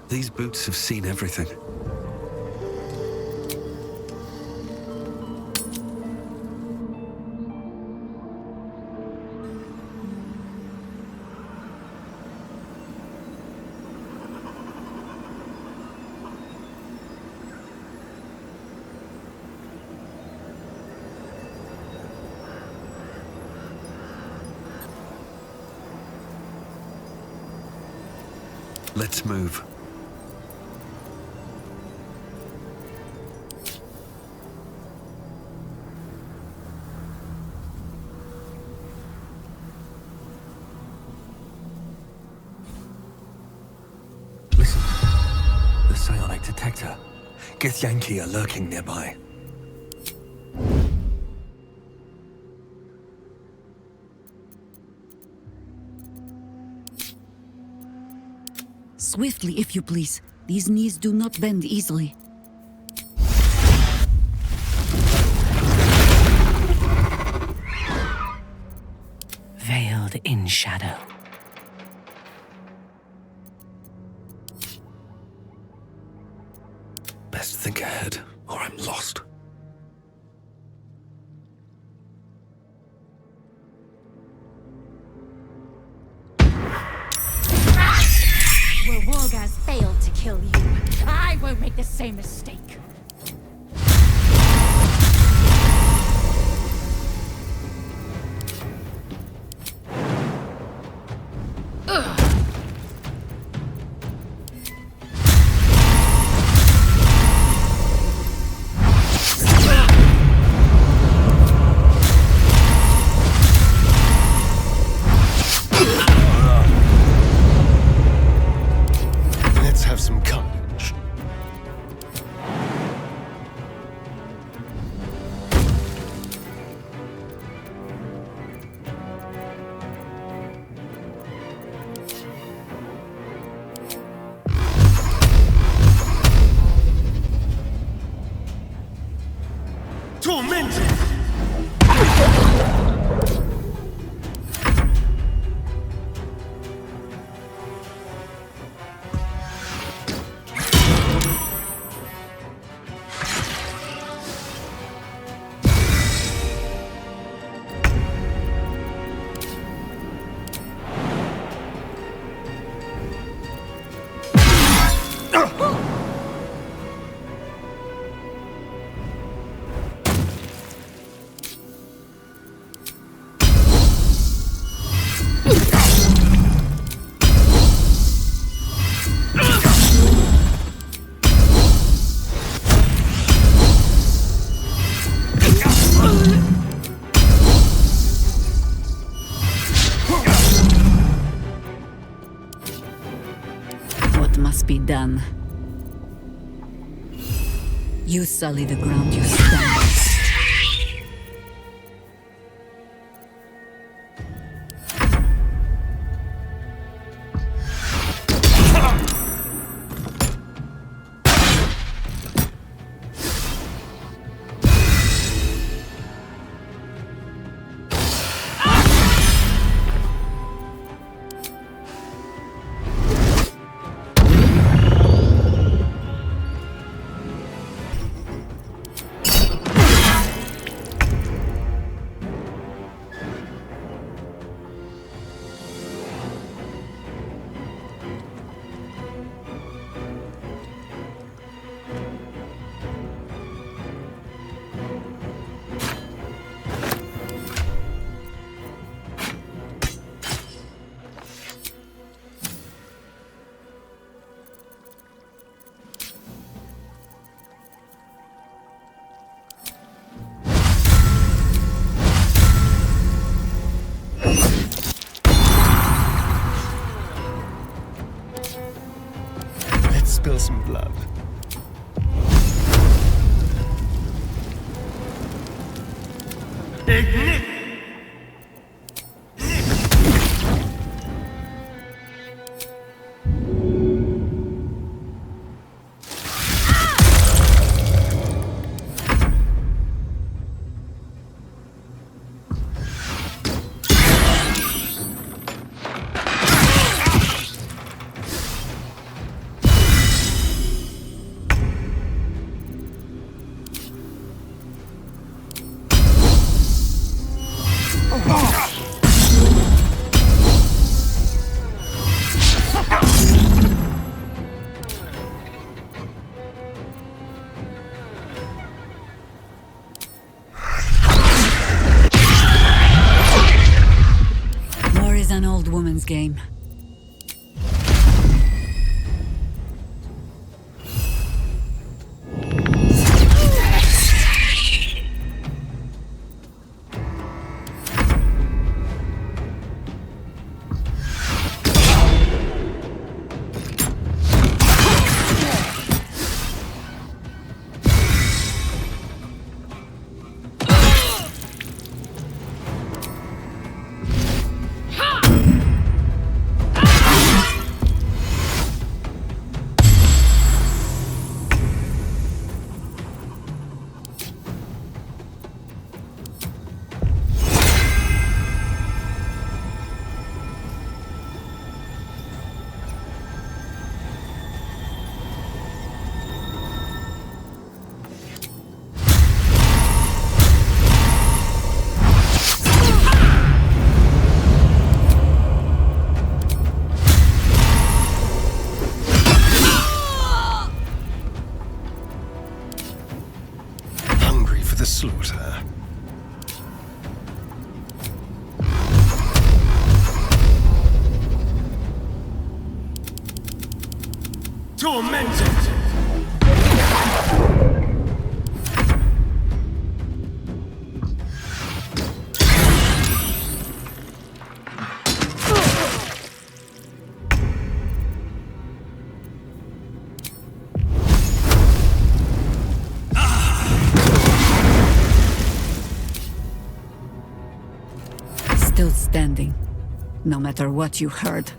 These boots have seen everything. Let's move. Listen. The psionic detector. Githyanki are lurking nearby. Swiftly, if you please. These knees do not bend easily. Veiled in shadow. Best think ahead, or I'm lost. Where Wargaz failed to kill you, I won't make the same mistake. Let's have some courage. Tormented! What must be done? You sully the ground you stand on. Let's spill some blood. Ignite! game. The slaughter. Tormented! Still standing, no matter what you heard.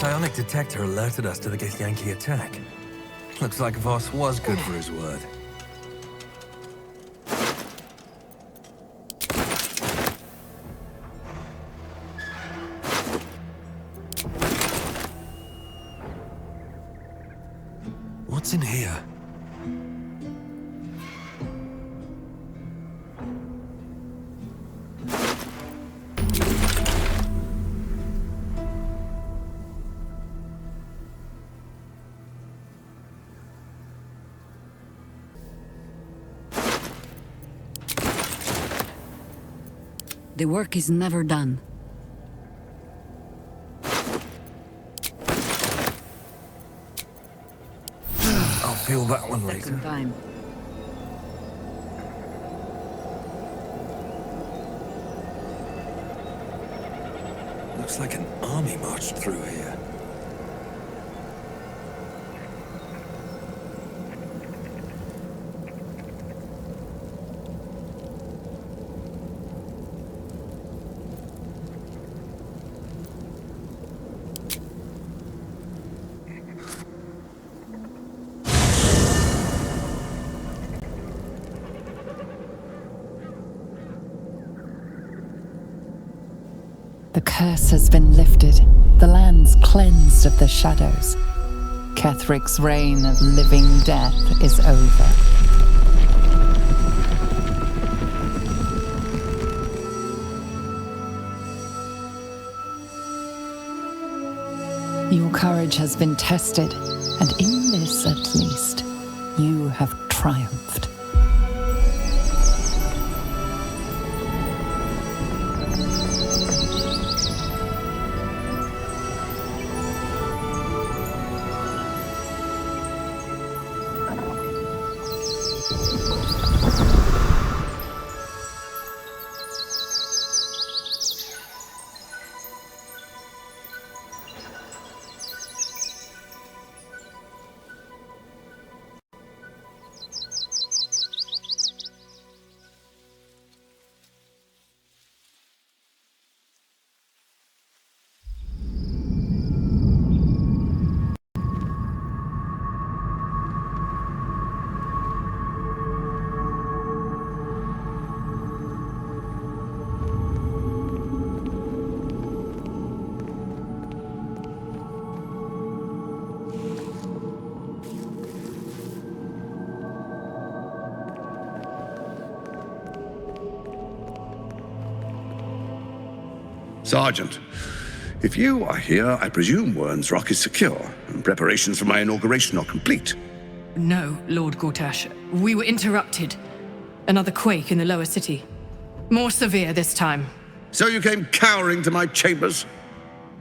Psionic detector alerted us to the Githyanki attack. Looks like Voss was good for his word. What's in here? The work is never done. I'll feel that one later. Second time. Looks like an army marched through here. The curse has been lifted, the lands cleansed of the shadows. Kethric's reign of living death is over. Your courage has been tested, and in this at least, you have triumphed. Sergeant, if you are here, I presume Wern's Rock is secure, and preparations for my inauguration are complete. No, Lord Gortash. We were interrupted. Another quake in the lower city. More severe this time. So you came cowering to my chambers?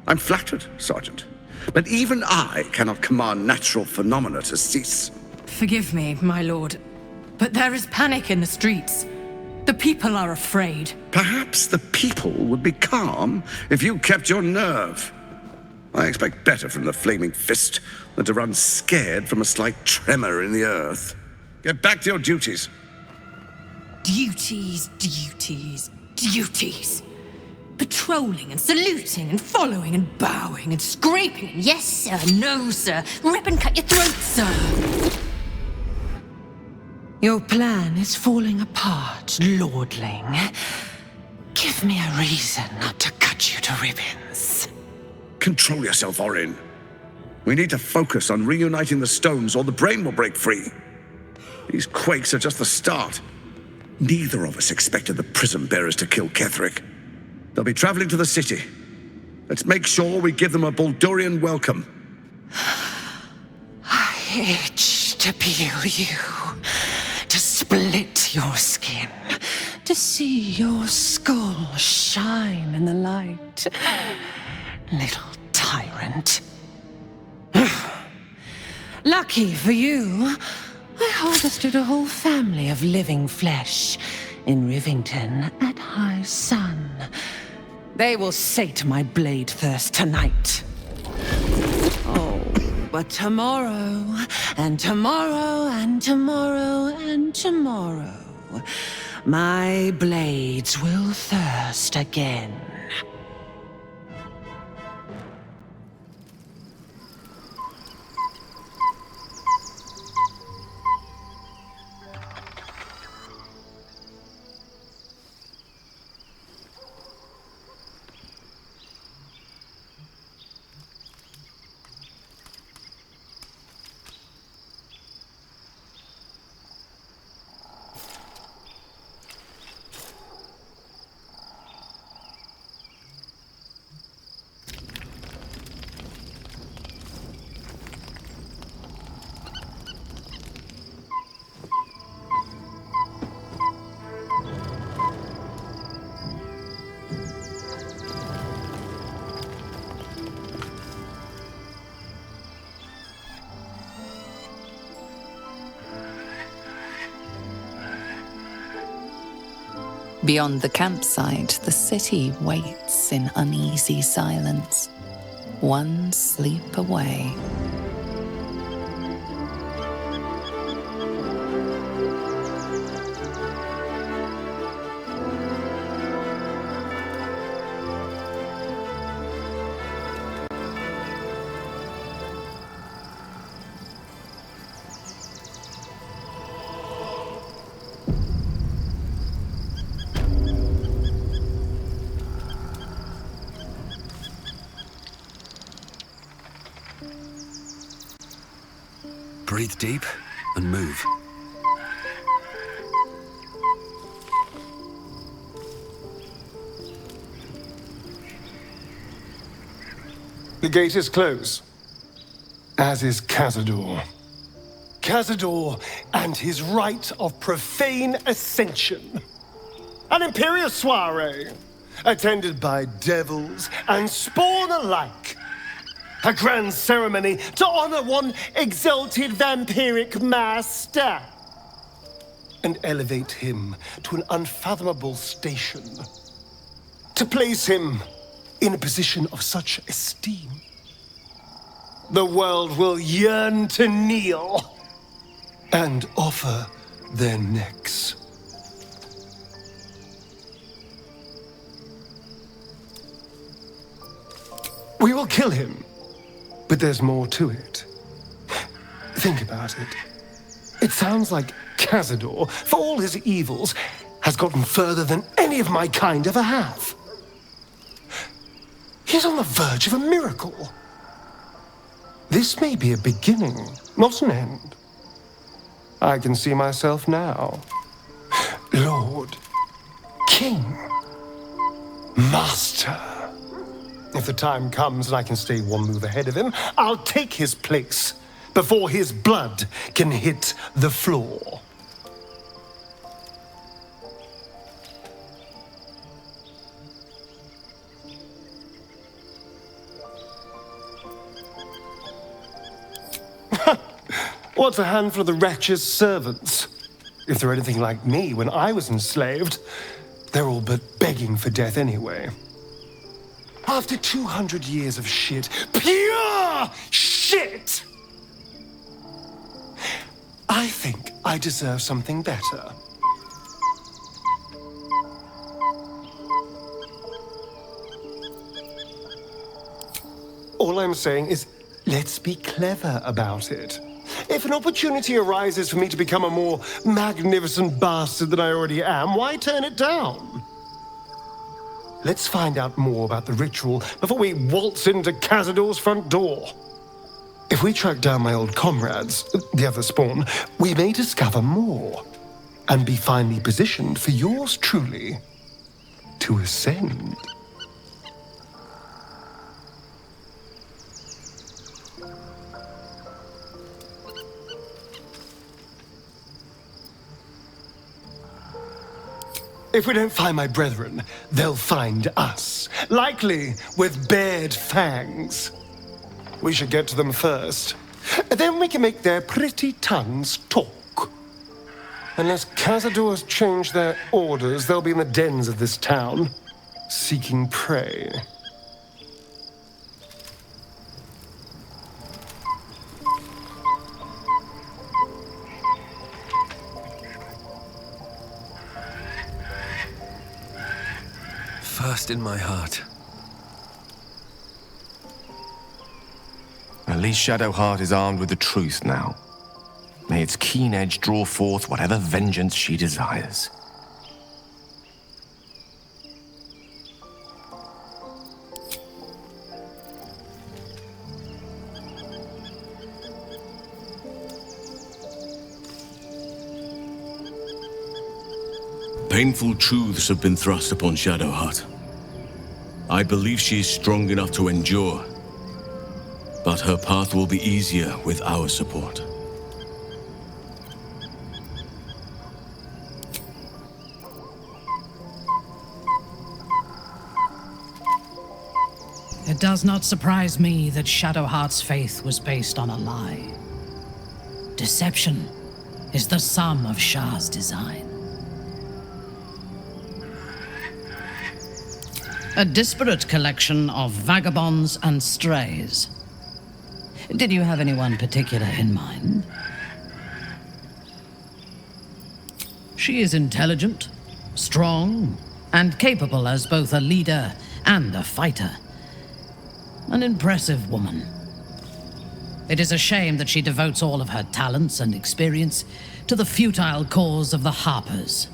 I'm flattered, Sergeant. But even I cannot command natural phenomena to cease. Forgive me, my lord, but there is panic in the streets. The people are afraid. Perhaps the people would be calm if you kept your nerve. I expect better from the Flaming Fist than to run scared from a slight tremor in the earth. Get back to your duties. Duties, duties, duties. Patrolling and saluting and following and bowing and scraping and yes sir, no sir, rip and cut your throat, sir. Your plan is falling apart, lordling. Give me a reason not to cut you to ribbons. Control yourself, Orin. We need to focus on reuniting the stones or the brain will break free. These quakes are just the start. Neither of us expected the prism bearers to kill Ketheric. They'll be traveling to the city. Let's make sure we give them a Baldurian welcome. I itch to peel you, to split your skin, to see your skull shine in the light. Little tyrant. Lucky for you, I harvested a whole family of living flesh in Rivington at high sun. They will sate my blade thirst tonight. Oh, but tomorrow, and tomorrow, and tomorrow, and tomorrow, my blades will thirst again. Beyond the campsite, the city waits in uneasy silence, one sleep away. Breathe deep and move. The gate is closed, as is Cazador. Cazador and his rite of profane ascension. An imperial soiree, attended by devils and spawn alike. A grand ceremony to honor one exalted vampiric master. And elevate him to an unfathomable station. To place him in a position of such esteem, the world will yearn to kneel and offer their necks. We will kill him, but there's more to it. Think about it. It sounds like Cazador, for all his evils, has gotten further than any of my kind ever have. He's on the verge of a miracle. This may be a beginning, not an end. I can see myself now. Lord, King, Master. If the time comes and I can stay one move ahead of him, I'll take his place before his blood can hit the floor. What's a handful of the wretch's servants? If they're anything like me when I was enslaved, they're all but begging for death anyway. After 200 years of shit, pure shit! I think I deserve something better. All I'm saying is, let's be clever about it. If an opportunity arises for me to become a more magnificent bastard than I already am, why turn it down? Let's find out more about the ritual before we waltz into Cazador's front door. If we track down my old comrades, the other spawn, we may discover more and be finely positioned for yours truly to ascend. If we don't find my brethren, they'll find us, likely with bared fangs. We should get to them first. Then we can make their pretty tongues talk. Unless Cazadors change their orders, they'll be in the dens of this town, seeking prey. First in my heart. At least Shadowheart is armed with the truth now. May its keen edge draw forth whatever vengeance she desires. Painful truths have been thrust upon Shadowheart. I believe she is strong enough to endure, but her path will be easier with our support. It does not surprise me that Shadowheart's faith was based on a lie. Deception is the sum of Shah's design. A disparate collection of vagabonds and strays. Did you have anyone particular in mind? She is intelligent, strong, and capable as both a leader and a fighter. An impressive woman. It is a shame that she devotes all of her talents and experience to the futile cause of the Harpers.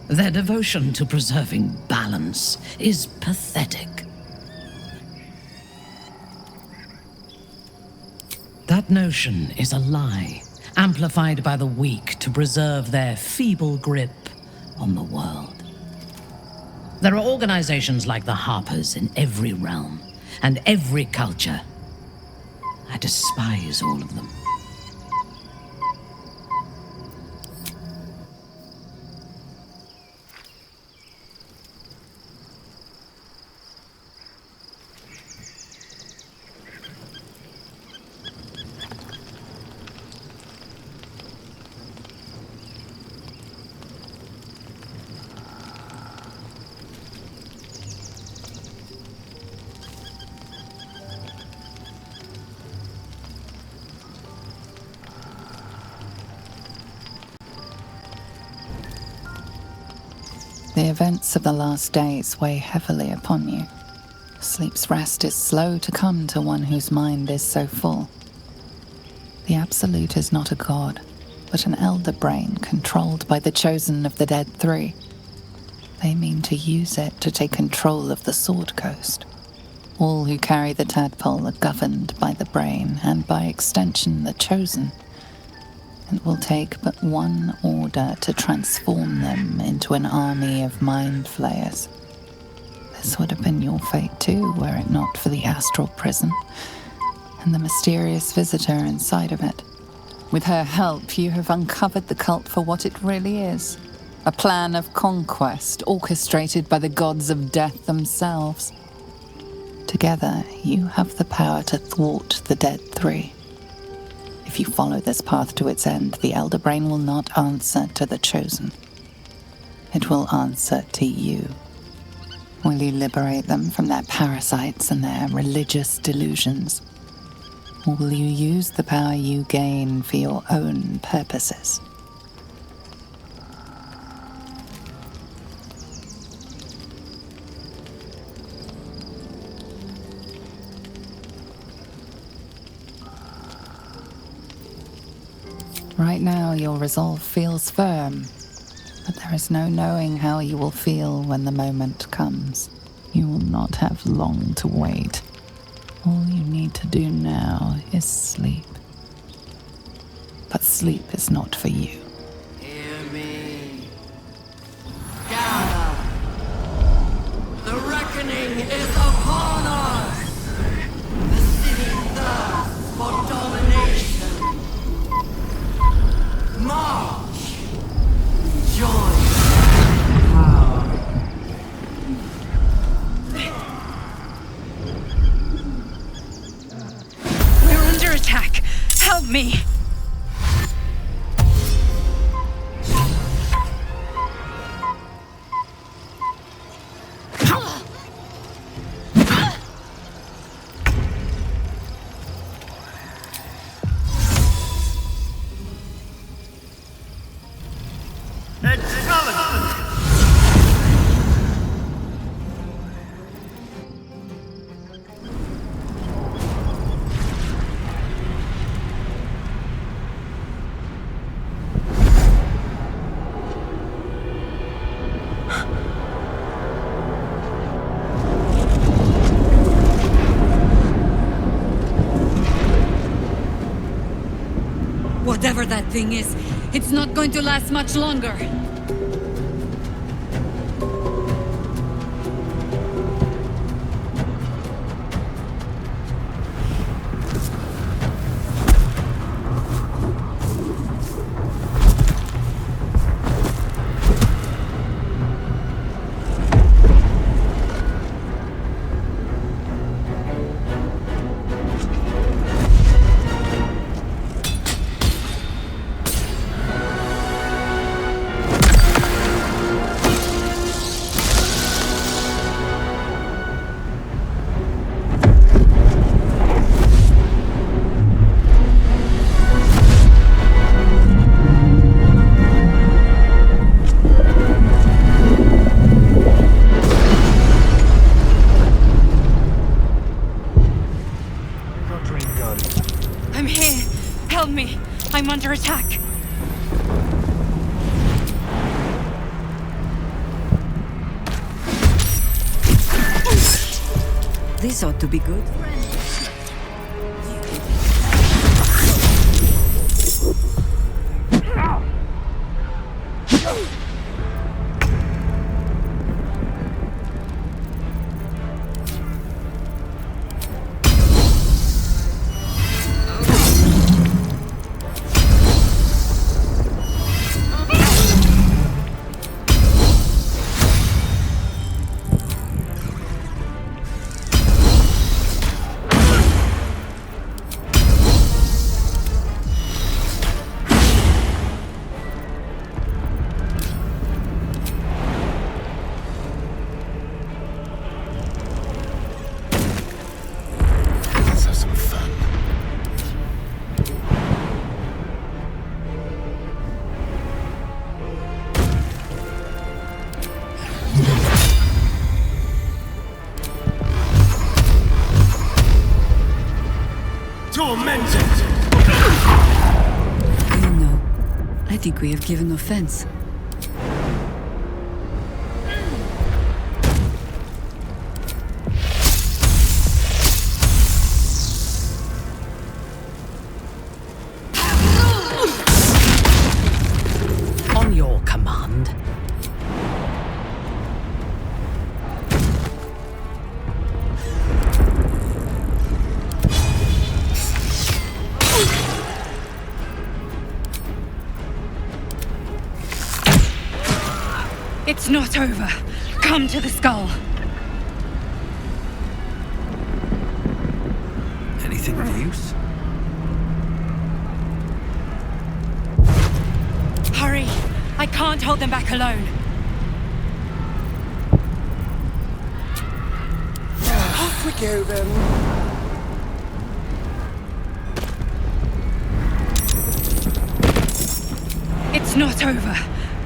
Their devotion to preserving balance is pathetic. That That notion is a lie, amplified by the weak to preserve their feeble grip on the world. There are organizations like the Harpers in every realm and every culture. I despise all of them. The events of the last days weigh heavily upon you. Sleep's rest is slow to come to one whose mind is so full. The Absolute is not a god, but an elder brain controlled by the chosen of the Dead Three. They mean to use it to take control of the Sword Coast. All who carry the tadpole are governed by the brain, and by extension the chosen. It will take but one order to transform them into an army of mind flayers. This would have been your fate too, were it not for the astral prison and the mysterious visitor inside of it. With her help, you have uncovered the cult for what it really is. A plan of conquest orchestrated by the gods of death themselves. Together, you have the power to thwart the Dead Three. If you follow this path to its end, the Elder Brain will not answer to the Chosen. It will answer to you. Will you liberate them from their parasites and their religious delusions? Or will you use the power you gain for your own purposes? Right now, your resolve feels firm, but there is no knowing how you will feel when the moment comes. You will not have long to wait. All you need to do now is sleep. But sleep is not for you. Hear me. Gather. The reckoning is upon us. The city thirsts for domination. March. Join power. We're under attack. Help me. Whatever that thing is, it's not going to last much longer. I'm here. Help me. I'm under attack. This ought to be good. No, I think we have given offense. On your command. It's not over. Come to the skull. Anything of use? Hurry! I can't hold them back alone. Off we go then. It's not over.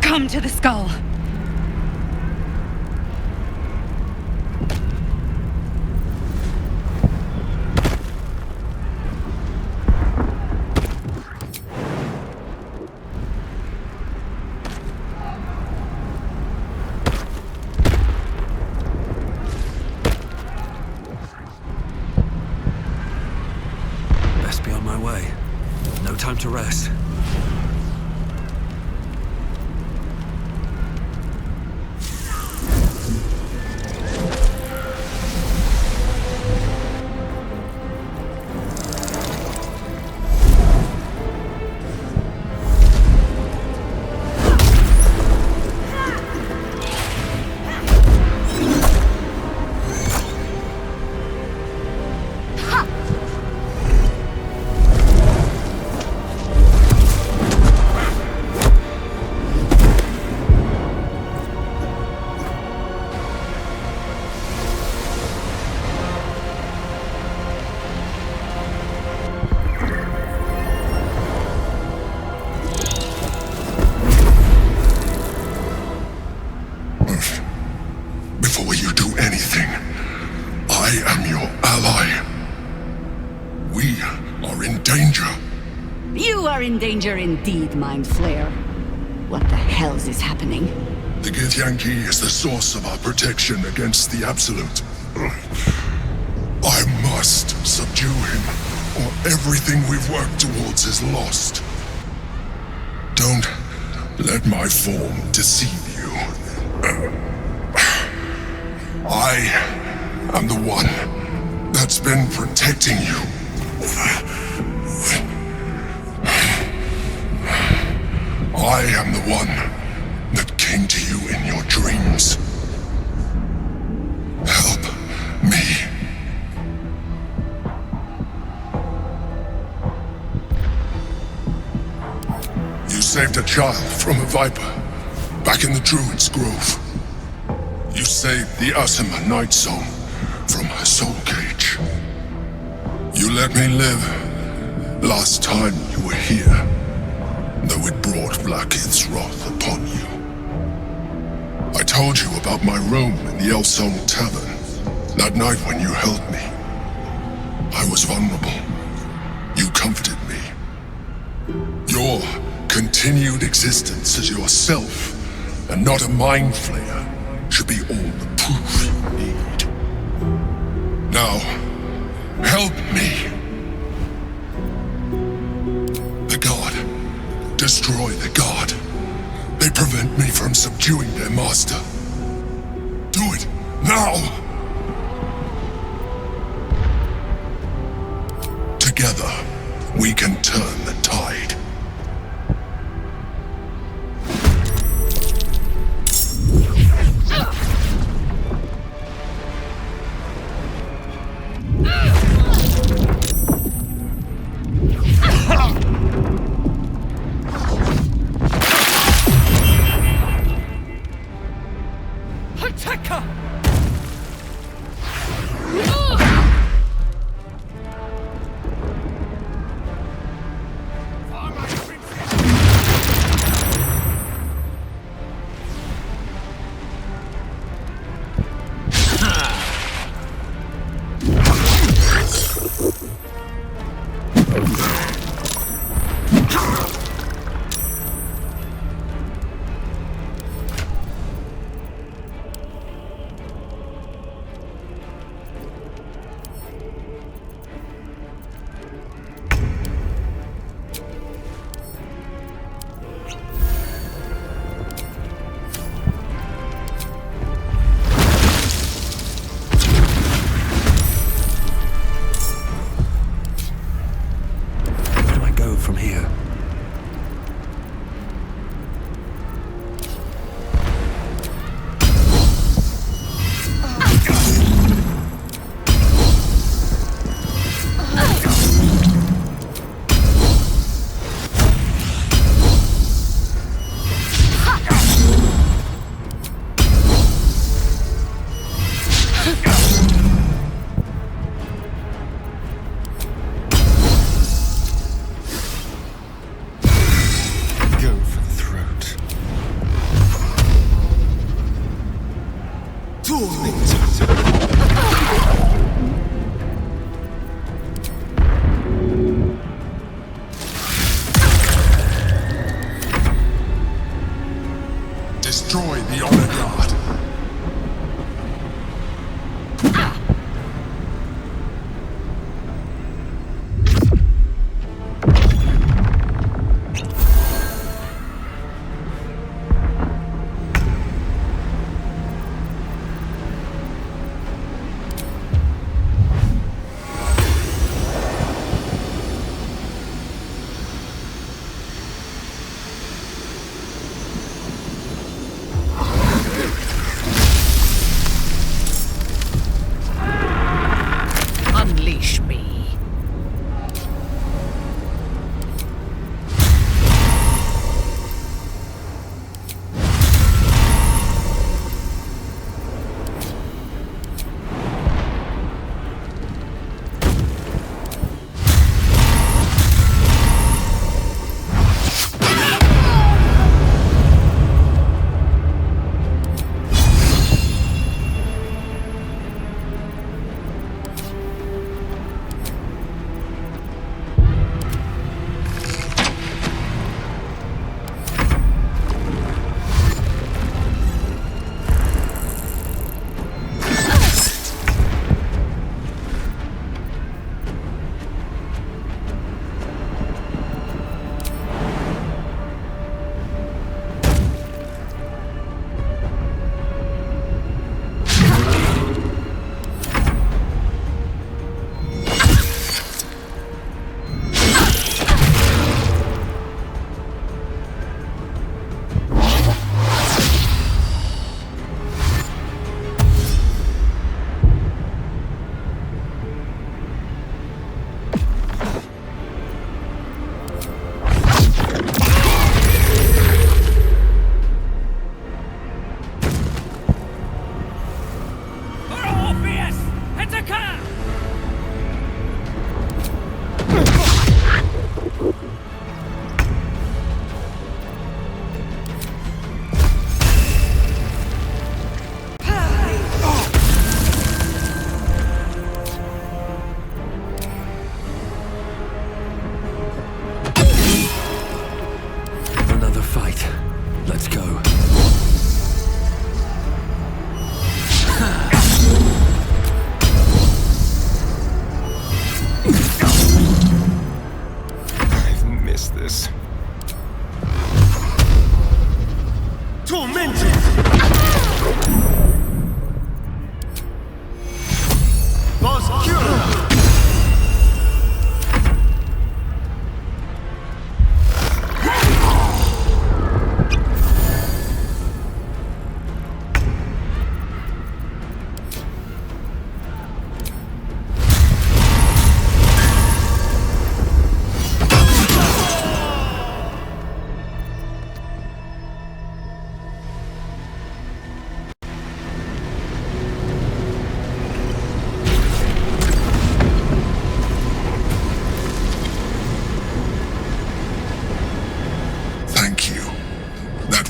Come to the skull. Best be on my way. No time to rest. Before you do anything, I am your ally. We are in danger. You are in danger indeed, Mind Flayer. What the hells is happening? The Githyanki is the source of our protection against the Absolute. I must subdue him, or everything we've worked towards is lost. Don't let my form deceive you. I am the one that's been protecting you. I am the one that came to you in your dreams. Help me. You saved a child from a viper back in the Druid's Grove. You saved the Asima Night Zone from her soul cage. You let me live last time you were here, though it brought Blackith's wrath upon you. I told you about my room in the Elsong Tavern that night when you held me. I was vulnerable. You comforted me. Your continued existence as yourself, and not a mind flayer, should be all the proof you need. Now, help me. The God. Destroy the God. They prevent me from subduing their master. Do it, now! Together, we can turn the tide. from here. Destroy the honor guard. Unleash me.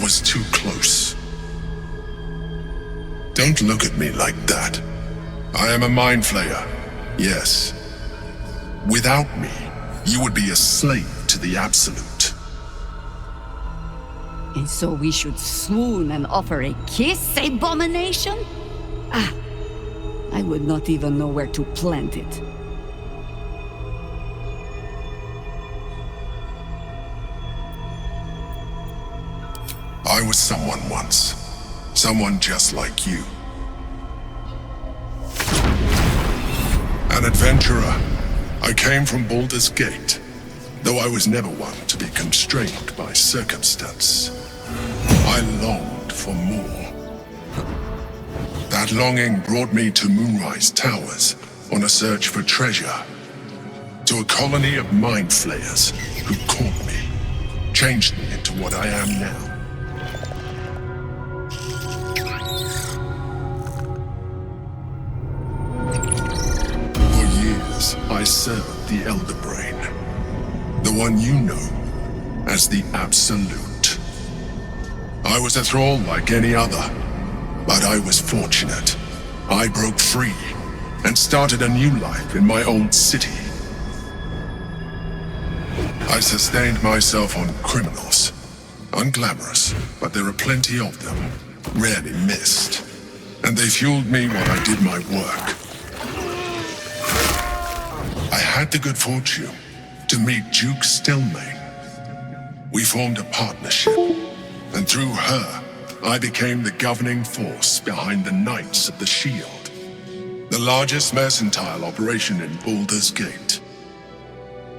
was too close. Don't look at me like that. I am a mind flayer, yes. Without me, you would be a slave to the Absolute. And so we should swoon and offer a kiss, abomination? Ah, I would not even know where to plant it. I was someone once. Someone just like you. An adventurer. I came from Baldur's Gate. though I was never one to be constrained by circumstance. I longed for more. That longing brought me to Moonrise Towers on a search for treasure. To a colony of mind flayers who caught me, changed me into what I am now. For years, I served the Elder Brain, the one you know as the Absolute. I was a thrall like any other, but I was fortunate. I broke free and started a new life in my old city. I sustained myself on criminals. Unglamorous, but there are plenty of them, rarely missed. And they fueled me while I did my work. I had the good fortune to meet Duke Stelmane. We formed a partnership, and through her, I became the governing force behind the Knights of the Shield, the largest mercantile operation in Baldur's Gate.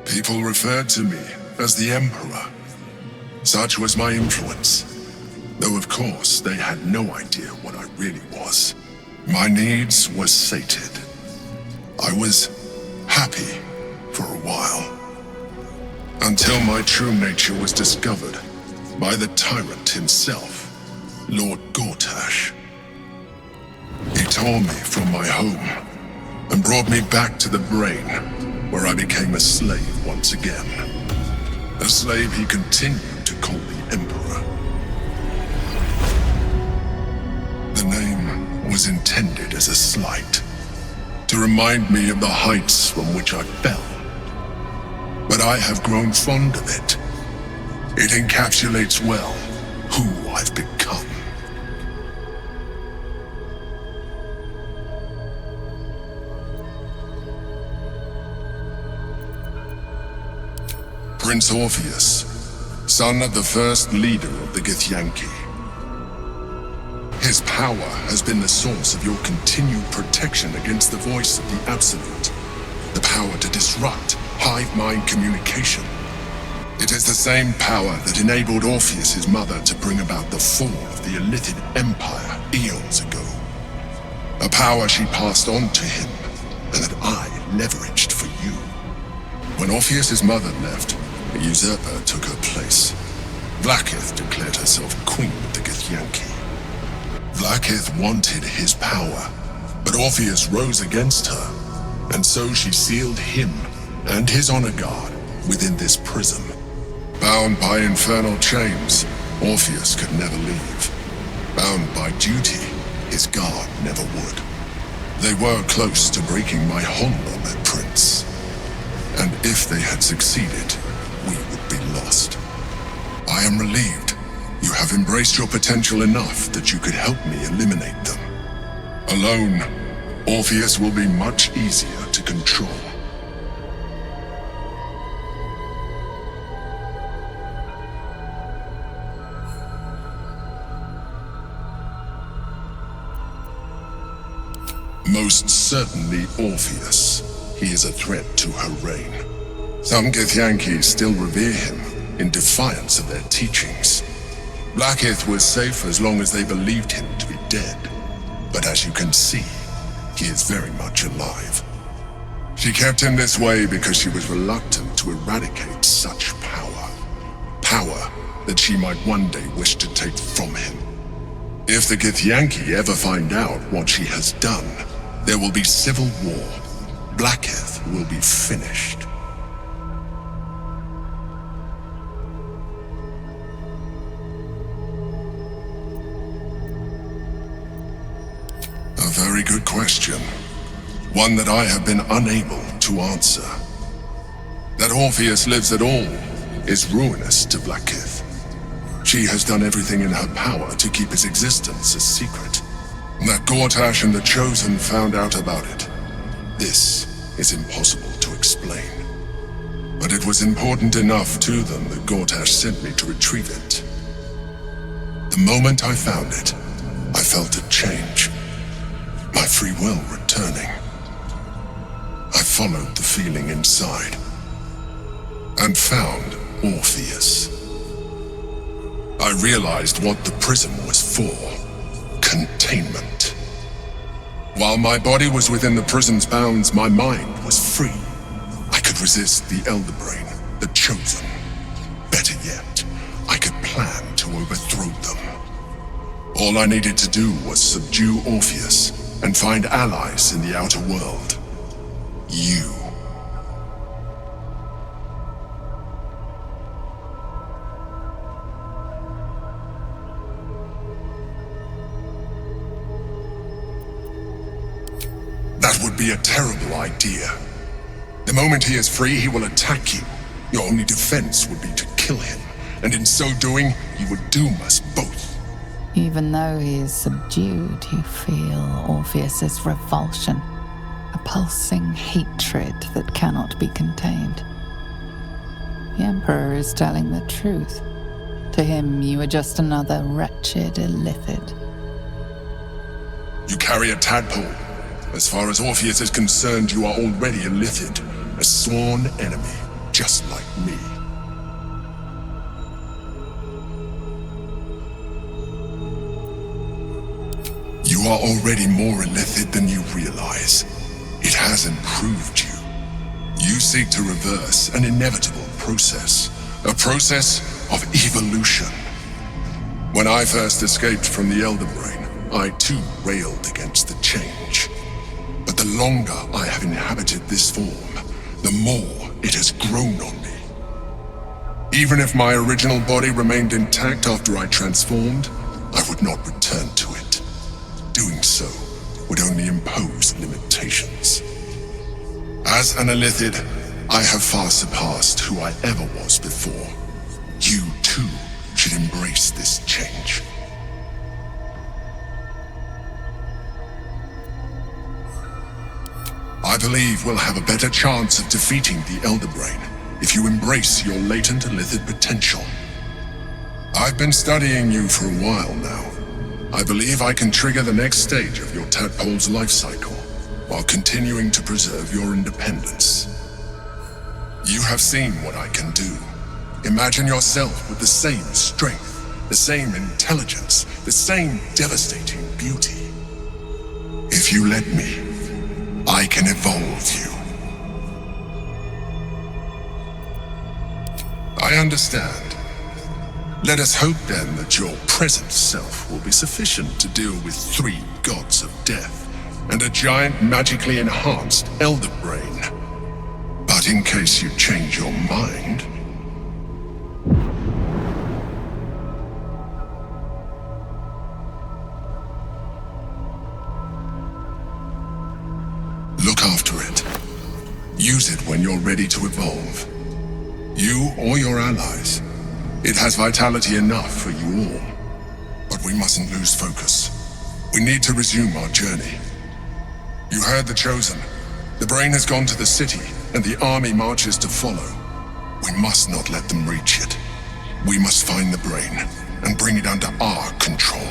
People referred to me as the Emperor. Such was my influence, though of course they had no idea what I really was. My needs were sated. I was happy for a while, until my true nature was discovered by the tyrant himself, Lord Gortash. He tore me from my home and brought me back to the Brain, where I became a slave once again. A slave he continued to call the Emperor. The name was intended as a slight, to remind me of the heights from which I fell. But I have grown fond of it. It encapsulates well who I've become. Prince Orpheus, son of the first leader of the Githyanki. His power has been the source of your continued protection against the voice of the Absolute. The power to disrupt hive mind communication. It is the same power that enabled Orpheus's mother to bring about the fall of the Illithid Empire eons ago. A power she passed on to him, and that I leveraged for you. When Orpheus's mother left, a usurper took her place. Vlaakith declared herself queen of the Githyanki. Vlaakith wanted his power, but Orpheus rose against her, and so she sealed him and his honor guard within this prison. Bound by infernal chains, Orpheus could never leave. Bound by duty, his guard never would. They were close to breaking my hold on that prince. And if they had succeeded, we would be lost. I am relieved. You have embraced your potential enough that you could help me eliminate them. Alone, Orpheus will be much easier to control. Most certainly Orpheus. He is a threat to her reign. Some Githyanki still revere him in defiance of their teachings. Vlaakith was safe as long as they believed him to be dead. But as you can see, he is very much alive. She kept him this way because she was reluctant to eradicate such power. Power that she might one day wish to take from him. If the Githyanki ever find out what she has done, there will be civil war. Vlaakith will be finished. A very good question. One that I have been unable to answer. That Orpheus lives at all is ruinous to Vlaakith. She has done everything in her power to keep his existence a secret. That Gortash and the Chosen found out about it. This is impossible to explain. But it was important enough to them that Gortash sent me to retrieve it. The moment I found it, I felt a change. My free will returning. I followed the feeling inside. and found Orpheus. I realized what the prism was for. Containment. While my body was within the prison's bounds, my mind was free. I could resist the Elder Brain, the Chosen. Better yet, I could plan to overthrow them. All I needed to do was subdue Orpheus and find allies in the outer world. You. That would be a terrible idea. The moment he is free, he will attack you. Your only defense would be to kill him, and in so doing, you would doom us both. Even though he is subdued, you feel Orpheus's revulsion, a pulsing hatred that cannot be contained. The Emperor is telling the truth. To him, you are just another wretched illithid. You carry a tadpole. As far as Orpheus is concerned, you are already a Lithid, a sworn enemy, just like me. You are already more illithid than you realize. It has improved you. You seek to reverse an inevitable process, a process of evolution. When I first escaped from the Elder Brain, I too railed against the change. But the longer I have inhabited this form, the more it has grown on me. Even if my original body remained intact after I transformed, I would not return to it. Doing so would only impose limitations. As an illithid, I have far surpassed who I ever was before. You too should embrace this change. I believe we'll have a better chance of defeating the Elder Brain if you embrace your latent illithid potential. I've been studying you for a while now. I believe I can trigger the next stage of your tadpole's life cycle while continuing to preserve your independence. You have seen what I can do. Imagine yourself with the same strength, the same intelligence, the same devastating beauty. If you let me, I can evolve you. I understand. Let us hope then that your present self will be sufficient to deal with 3 gods of death and a giant magically enhanced Elder Brain. But in case you change your mind... look after it. Use it when you're ready to evolve. You or your allies. It has vitality enough for you all. But we mustn't lose focus. We need to resume our journey. You heard the Chosen. The Brain has gone to the city, and the army marches to follow. We must not let them reach it. We must find the Brain, and bring it under our control.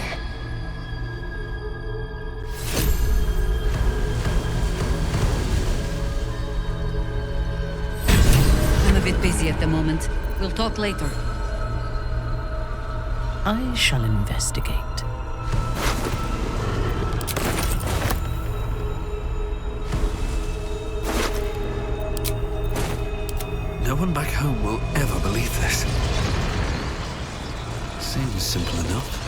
I'm a bit busy at the moment. We'll talk later. I shall investigate. No one back home will ever believe this. Seems simple enough.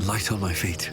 Light on my feet.